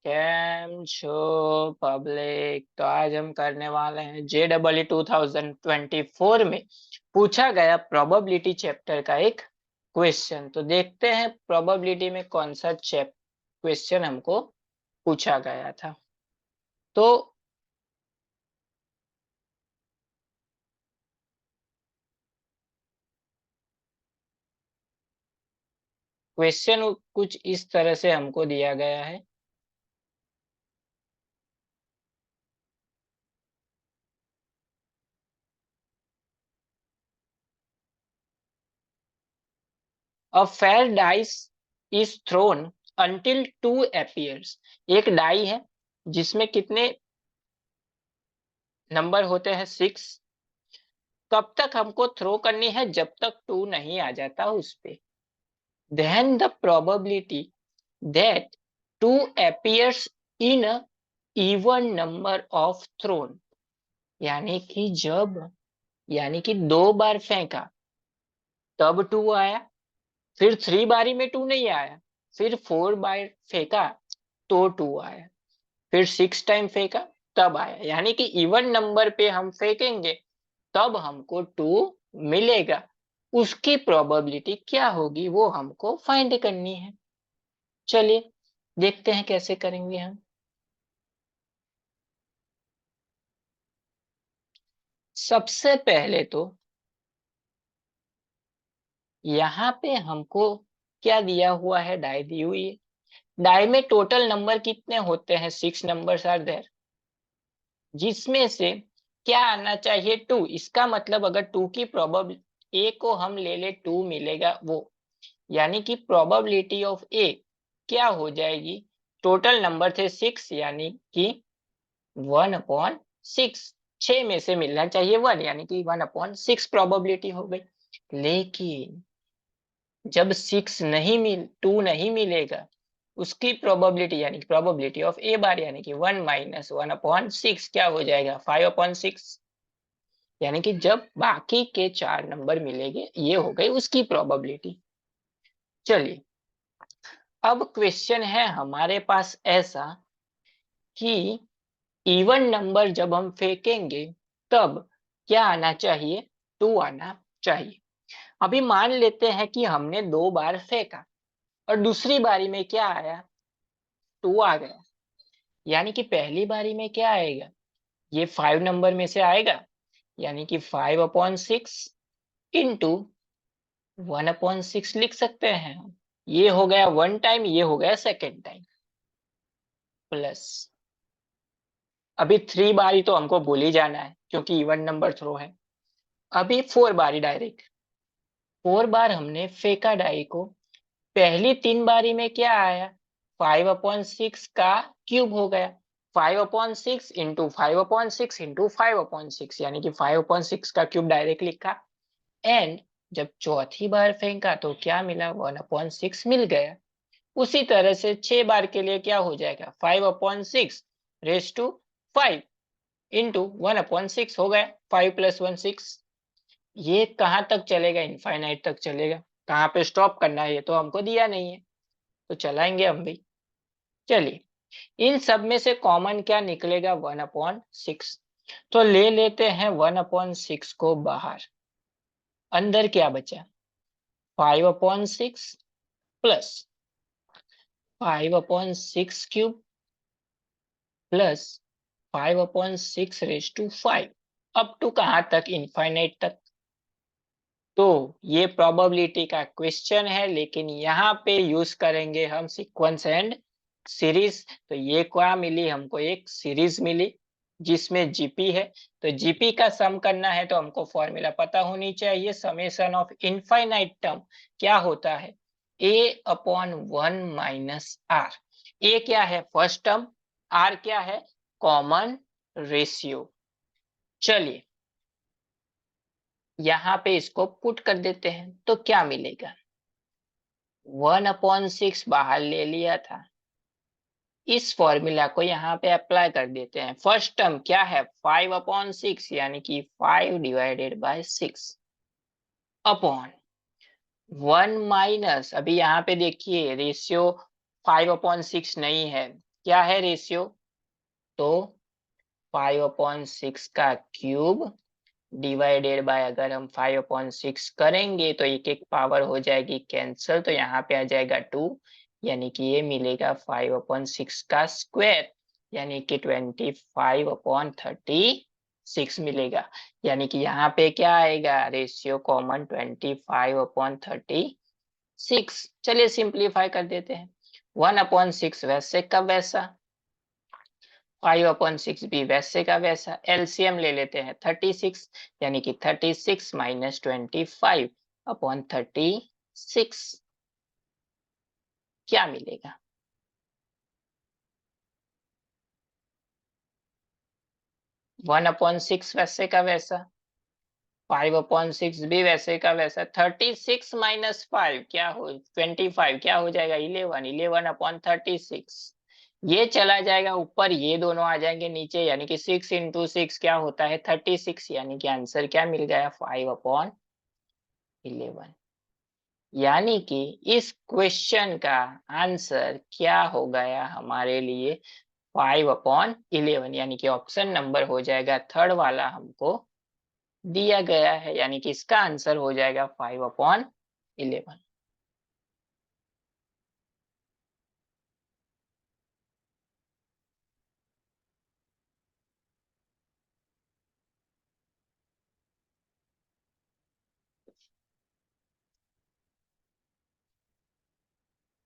Cam छो public. तो आज हम करने वाले हैं JEE 2024 में पूछा गया प्रोबेबिलिटी चैप्टर का एक क्वेश्चन। तो देखते हैं प्रोबेबिलिटी में कौन सा क्वेश्चन हमको पूछा गया था। तो क्वेश्चन कुछ इस तरह से हमको दिया गया है। A fair dice is thrown until two appears। एक डाई है जिसमें कितने नंबर होते हैं, 6। कब तक हमको थ्रो करनी है? जब तक 2 नहीं आ जाता उस पे। Then the probability that 2 appears in a even number of thrown। यानी कि 2 बार फेंका तब 2 आया, फिर 3 बारी में 2 नहीं आया, फिर 4 बार फेंका तो 2 आया, फिर 6 टाइम फेंका तब आया। यानी कि इवन नंबर पे हम फेंकेंगे तब हमको 2 मिलेगा। उसकी प्रोबेबिलिटी क्या होगी वो हमको फाइंड करनी है। चलिए देखते हैं कैसे करेंगे हम। सबसे पहले तो यहाँ पे हमको क्या दिया हुआ है? डाई दी हुई है। डाई में टोटल नंबर कितने होते हैं? 6 नंबर्स आर देयर, जिसमें से क्या आना चाहिए? 2। इसका मतलब अगर 2 की प्रोबेबिलिटी, ए को हम ले ले 2 मिलेगा वो, यानी कि प्रोबेबिलिटी ऑफ ए क्या हो जाएगी? टोटल नंबर थे 6, यानी कि 1/6। 6 में से मिलना चाहिए 1, यानी कि 1/6 प्रोबेबिलिटी हो गई। लेकिन जब 2 नहीं मिलेगा, उसकी प्रोबेबिलिटी यानी कि प्रोबेबिलिटी ऑफ ए बार यानी कि 1 - 1/6 क्या हो जाएगा? 5/6। यानी कि जब बाकी के 4 नंबर मिलेंगे, ये हो गई उसकी प्रोबेबिलिटी। चलिए अब क्वेश्चन है हमारे पास ऐसा कि इवन नंबर जब हम फेंकेंगे तब क्या आना चाहिए? 2 आना चाहिए। अभी मान लेते हैं कि हमने 2 बार फेंका और दूसरी बारी में क्या आया? 2 आ गया। यानी कि पहली बारी में क्या आएगा? ये 5 नंबर में से आएगा, यानी कि 5/6 इंटू 1/6 लिख सकते हैं हम। ये हो गया 1 टाइम, ये हो गया सेकेंड टाइम, प्लस अभी 3 बारी तो हमको भूल ही जाना है क्योंकि इवन नंबर थ्रो है। अभी 4 बारी डायरेक्ट, 4 बार हमने फेंका डाई को। पहली 3 बारी में क्या आया? 5/6 का क्यूब हो गया। 5/6 इंटू 5/6 इंटू 5/6, यानी कि 5/6 का क्यूब डायरेक्ट लिखा। एंड जब चौथी बार फेंका तो क्या मिला? 1/6 मिल गया। उसी तरह से 6 बार के लिए क्या हो जाएगा? 5/6 इंटू 1/6 हो गया। 5 + 1 6। ये कहाँ तक चलेगा? इनफाइनाइट तक चलेगा। कहाँ पे स्टॉप करना है ये तो हमको दिया नहीं है, तो चलाएंगे हम भी। चलिए इन सब में से कॉमन क्या निकलेगा? 1/6। तो ले लेते हैं 1/6 को बाहर। अंदर क्या बचा? 5/6 plus 5/6 cube plus 5/6 up to कहाँ तक? इनफाइनाइट तक। तो ये प्रोबेबिलिटी का क्वेश्चन है, लेकिन यहाँ पे यूज करेंगे हम सीक्वेंस एंड सीरीज। तो ये क्या मिली हमको? एक सीरीज मिली जिसमें जीपी है। तो जीपी का सम करना है तो हमको फॉर्मूला पता होनी चाहिए। समेशन ऑफ इनफाइनाइट टर्म क्या होता है? A/1 - R। ए क्या है? First term. आर क्या है? Common ratio. चलिए यहाँ पे इसको पुट कर देते हैं तो क्या मिलेगा? 1/6 बाहर ले लिया था, इस फॉर्मूला को यहाँ पे अप्लाई कर देते हैं। फर्स्ट टर्म क्या है? 5/6, यानी कि 5/6 अपॉन 1 माइनस, अभी यहाँ पे देखिए रेशियो 5/6 नहीं है, क्या है रेशियो? तो 5/6 का क्यूब डिवाइडेड बाय, अगर हम 5/6 करेंगे तो एक एक पावर हो जाएगी कैंसल, तो यहाँ पे आ जाएगा 2, यानी कि ये मिलेगा 5/6 का स्क्वायर, यानी कि 25/36 मिलेगा। यानी कि यहाँ पे क्या आएगा रेशियो कॉमन 25/36। चलिए सिंप्लीफाई कर देते हैं। 1/6 वैसे का वैसा, 5/6 भी वैसे का वैसा, एलसीएम ले लेते हैं 36, यानी कि 36 माइनस 25/36 क्या मिलेगा? 1/6 वैसे का वैसा, 5/6 भी वैसे का वैसा, 36 माइनस 5 क्या हो, 25 क्या हो जाएगा, 11, 11/36। ये चला जाएगा ऊपर, ये दोनों आ जाएंगे नीचे, यानी कि 6 × 6 क्या होता है 36, यानी कि आंसर क्या मिल गया 5/11। यानी कि इस क्वेश्चन का आंसर क्या हो गया हमारे लिए 5/11, यानी कि ऑप्शन नंबर हो जाएगा थर्ड वाला हमको दिया गया है, यानी कि इसका आंसर हो जाएगा 5/11।